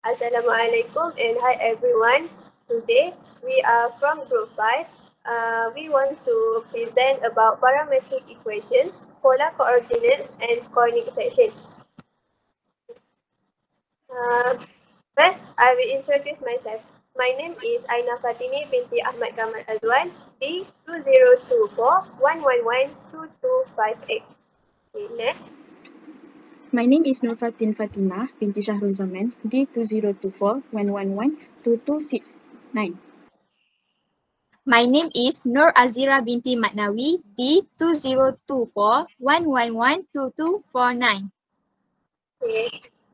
Assalamualaikum and hi everyone. Today we are from group 5. We want to present about parametric equations, polar coordinates and coordinate section. First, I will introduce myself. My name is Aina Fatini binti Ahmad Kamal Azwan, D2021112258. Okay, next. My name is Nurfatin Fatimah binti Shahrul Zaman, D202411122669. My name is Nur Azira binti Matnawi, D202411122249. Okay.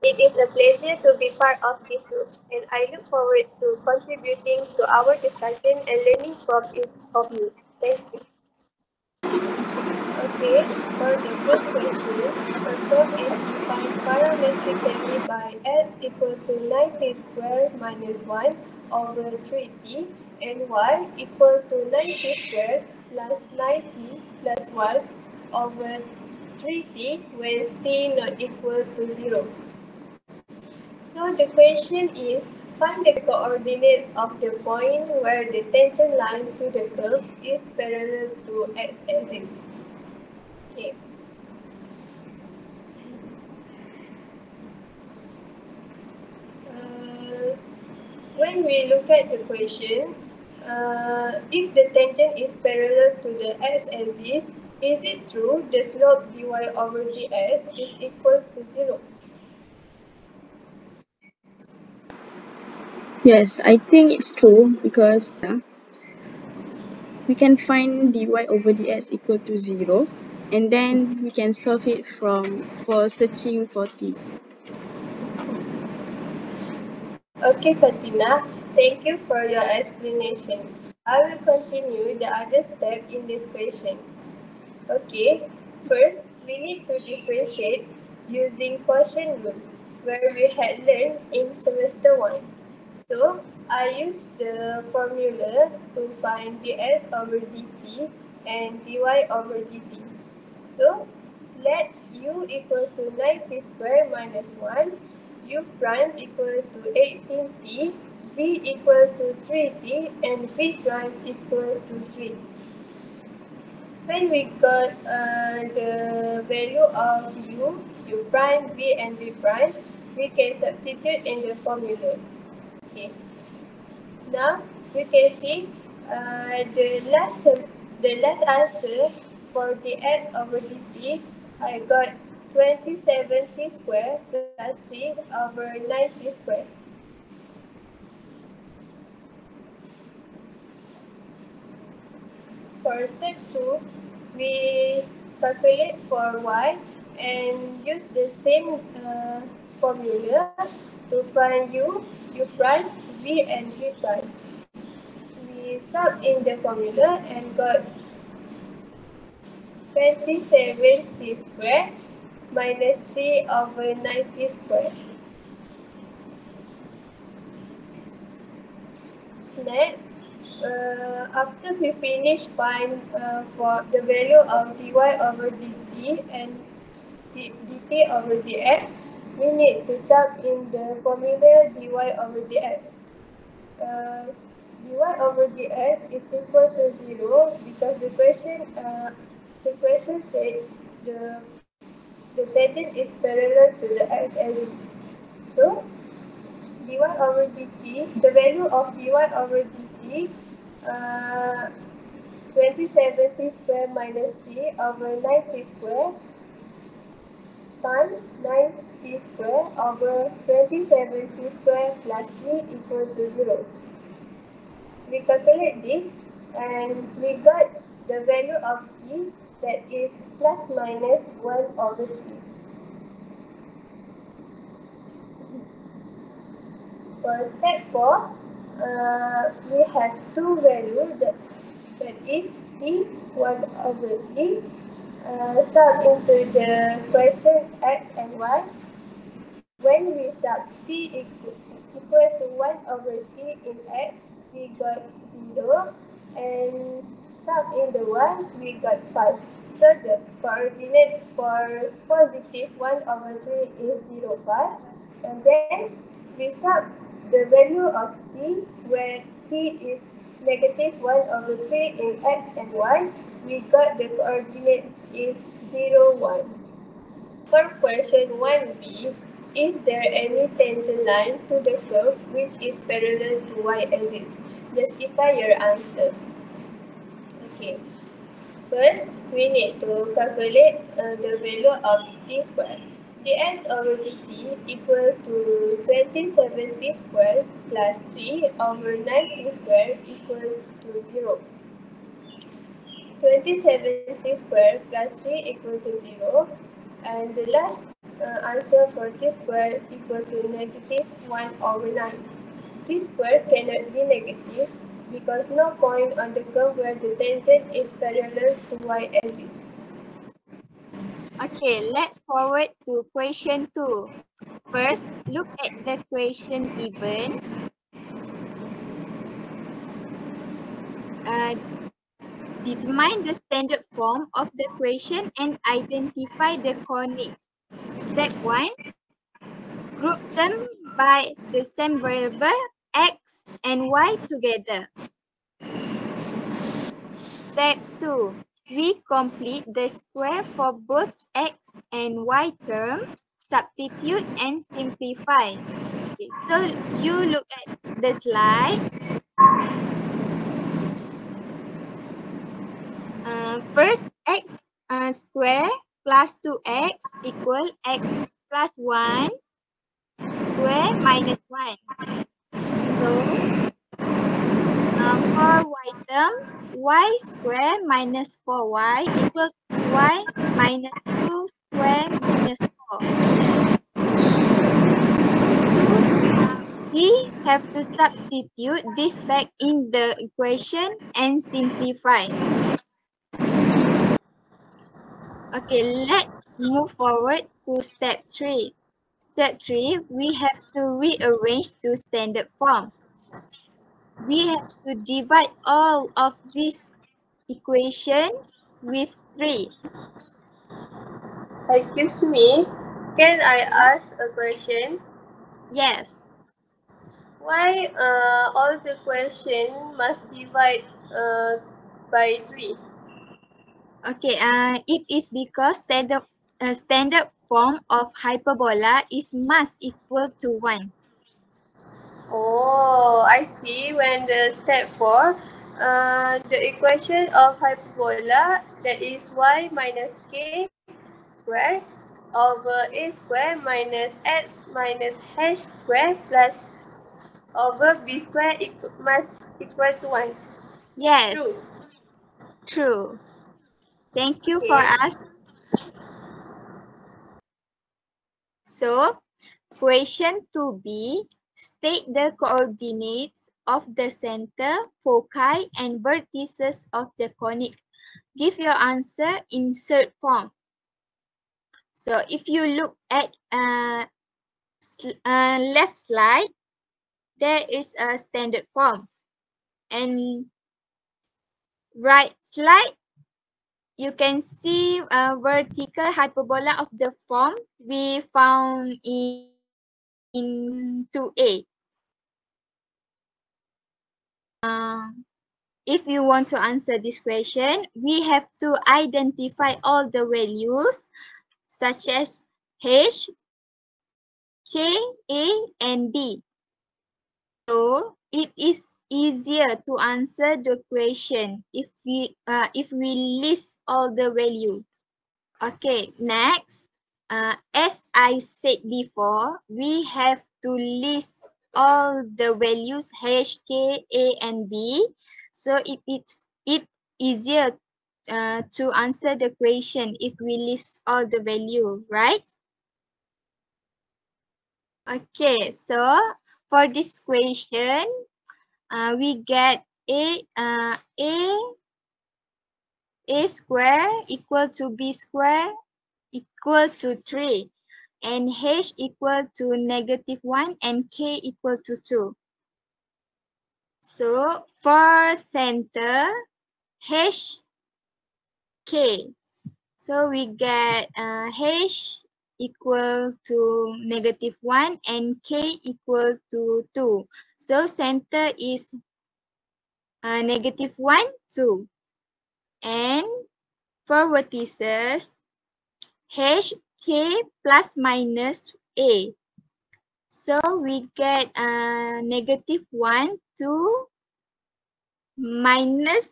It is a pleasure to be part of this group, and I look forward to contributing to our discussion and learning from each of you. Thank you. Okay, for the first question, the curve is defined parametrically by s equal to 9t squared minus 1 over 3t and y equal to 9t squared plus 9t plus 1 over 3t when t not equal to 0. So the question is, find the coordinates of the point where the tangent line to the curve is parallel to x-axis. Okay. When we look at the question, if the tangent is parallel to the x-axis, is it true the slope dy over dx is equal to 0? Yes, I think it's true because we can find dy over dx equal to 0 and then we can solve it for searching for t. Okay, Fatina, thank you for your explanation. I will continue the other step in this question. Okay, first we need to differentiate using quotient rule where we had learned in semester 1. So I use the formula to find dx over dt and dy over dt. So let u equal to 9t squared minus 1, u prime equal to 18t, v equal to 3t and v prime equal to 3. When we got the value of u prime, v and v prime, we can substitute in the formula. Okay. Now we can see the last answer for dx over dt. I got 27t squared plus 3 over 9t squared. For step 2, we calculate for y and use the same formula to find u prime, v and v prime. We sub in the formula and got 27t squared minus 3 over 9t squared. Next, after we finish find for the value of dy over dt and dt over dx, we need to sub in the formula dy over dx. Dy over dx is equal to 0 because the question said the tangent is parallel to the x-axis. So dy over dt, the value of dy over dt, 27t squared minus 3 over 9t squared times 9t squared over 27t squared plus 3 equal to 0. We calculate this and we got the value of t that is plus minus 1 over 3. For step 4, we have two values that is t 1 over 3. Sub into the question x and y. When we sub t equal to 1 over 3 in x, we got 0, and sub in the 1, we got 5. So the coordinate for positive 1 over 3 is 0, 5. And then we sub the value of t where t is negative 1 over 3 in x and y, we got the coordinates is 0, 1. For question 1b, is there any tangent line to the curve which is parallel to y-axis? Justify your answer. Okay. First, we need to calculate the value of t square. dx over dt equal to 27t square plus 3 over 9t square equal to 0. 27t square plus 3 equal to 0. And the last answer for t square equal to negative 1 over 9. T square cannot be negative because no point on the curve where the tangent is parallel to y-axis. Okay, let's forward to question 2. First, look at the question given. Determine the standard form of the equation and identify the conic. Step 1. Group them by the same variable x and y together. Step 2. We complete the square for both x and y term, substitute and simplify. Okay, so you look at the slide. First, x square plus 2x equal x plus 1 square minus 1. So, for y terms, y square minus 4y equals y minus 2 square minus 4. We have to substitute this back in the equation and simplify. Okay, let's move forward to step 3. Step 3, we have to rearrange to standard form. We have to divide all of this equation with 3. Excuse me, can I ask a question? Yes. Why all the question must divide by 3? Okay, it is because standard form of hyperbola is mass equal to 1. Oh, I see. When the step 4, the equation of hyperbola, that is y minus k square over a square minus x minus h square plus over b square must equal to 1. Yes, True. true. Thank you for Okay. asking. So, question 2b, state the coordinates of the center, foci, and vertices of the conic. Give your answer in third form. So, if you look at left slide, there is a standard form. And right slide, you can see a vertical hyperbola of the form we found in 2a. If you want to answer this question, we have to identify all the values such as h, k, a, and b. So it is easier to answer the question if we list all the values. Okay, next. As I said before, we have to list all the values h, k, a, and b. So it's easier to answer the question if we list all the value, right? Okay, so for this question, we get a square equal to b square equal to 3 and h equal to negative 1 and k equal to 2. So for center, h, k. So we get h equal to -1 and k equal to 2. So center is -1, 2. And for vertices, h, k plus minus a. So we get -1 to minus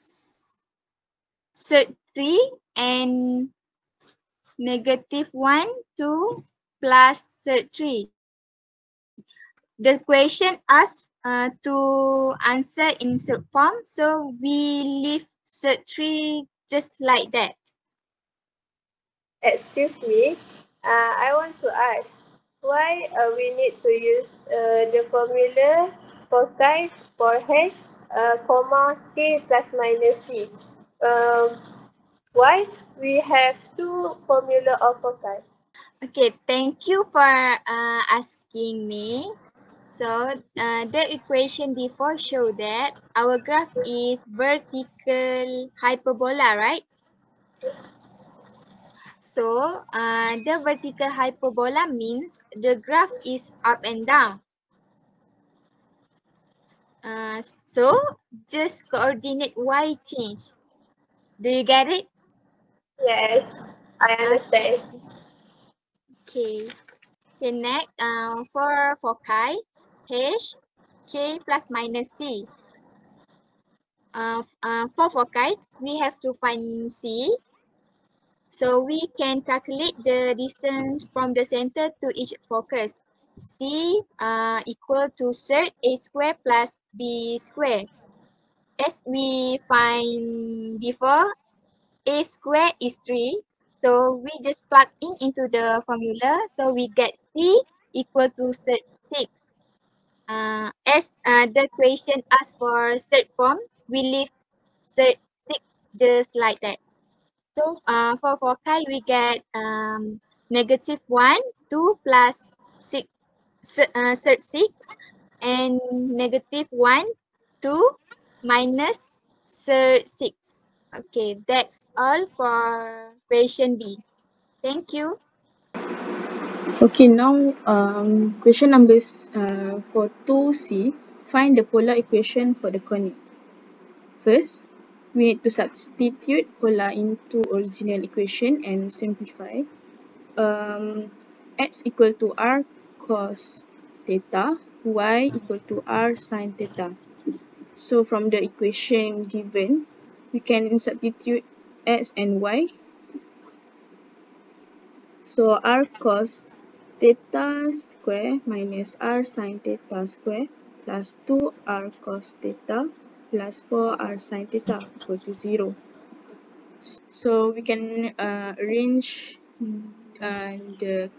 3 and -1 to plus 3. The question asks to answer in short form, so we leave 3 just like that. Excuse me, I want to ask, why we need to use the formula foci for h, comma k plus minus c? Um, why we have two formula of foci? Okay, thank you for asking me. So the equation before show that our graph is vertical hyperbola, right? So the vertical hyperbola means the graph is up and down. So just coordinate y change. Do you get it? Yes, I understand. Okay. Okay, next for foci, h, k plus minus c. For foci, we have to find c. So we can calculate the distance from the center to each focus. C equal to third a square plus b square. As we find before, a square is 3. So we just plug in into the formula. So we get C equal to 6. As the question asks for third form, we leave 6 just like that. So for foci, we get -1, 2 plus 6, 6, and -1, 2 minus 6. Okay, that's all for question B. Thank you. Okay, now question number for 2C, find the polar equation for the conic. First, we need to substitute polar into original equation and simplify. X equal to r cos theta, y equal to r sin theta. So from the equation given, we can substitute x and y. So r cos theta square minus r sin theta square plus 2r cos theta plus 4r sin theta equal to 0. So we can arrange the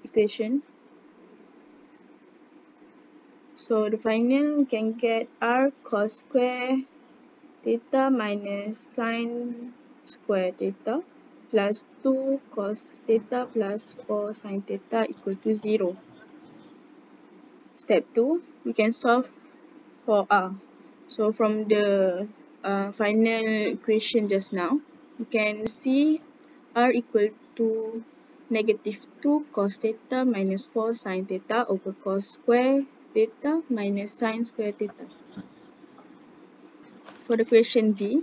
equation. So the final we can get r cos square theta minus sin square theta plus 2 cos theta plus 4 sin theta equal to 0. Step 2, we can solve for r. So from the final equation just now, you can see r equal to -2 cos theta minus 4 sin theta over cos square theta minus sin square theta. For the question D,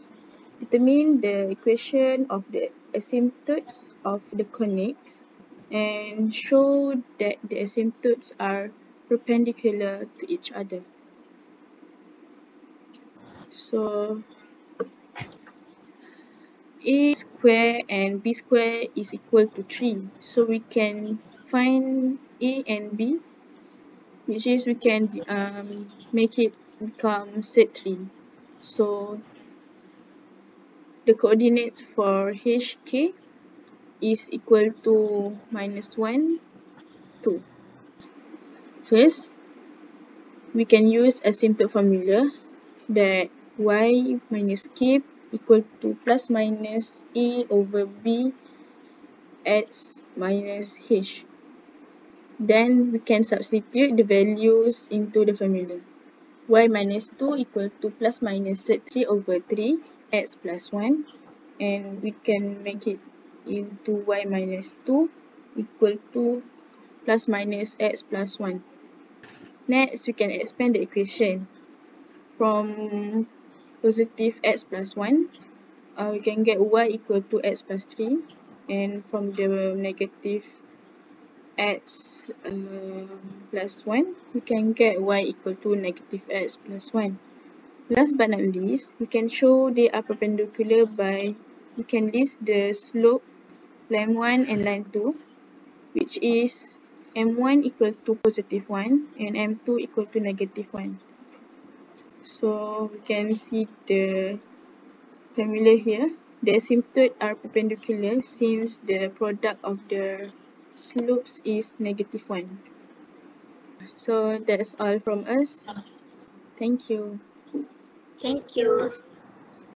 determine the equation of the asymptotes of the conics and show that the asymptotes are perpendicular to each other. So a square and b square is equal to 3. So we can find a and b, which is we can make it become set 3. So the coordinate for hk is equal to -1, 2. First, we can use asymptote formula that y minus k equal to plus minus a over b x minus h. Then we can substitute the values into the formula. Y minus 2 equal to plus minus 3 over 3 x plus 1, and we can make it into y minus 2 equal to plus minus x plus 1. Next, we can expand the equation. From positive x plus 1, we can get y equal to x plus 3. And from the negative x plus 1, we can get y equal to negative x plus 1. Last but not least, we can show they are perpendicular by, we can list the slope line 1 and line 2, which is m1 equal to positive 1 and m2 equal to negative 1. So we can see the formula here. The asymptotes are perpendicular since the product of the slopes is negative 1. So that's all from us. Thank you. Thank you.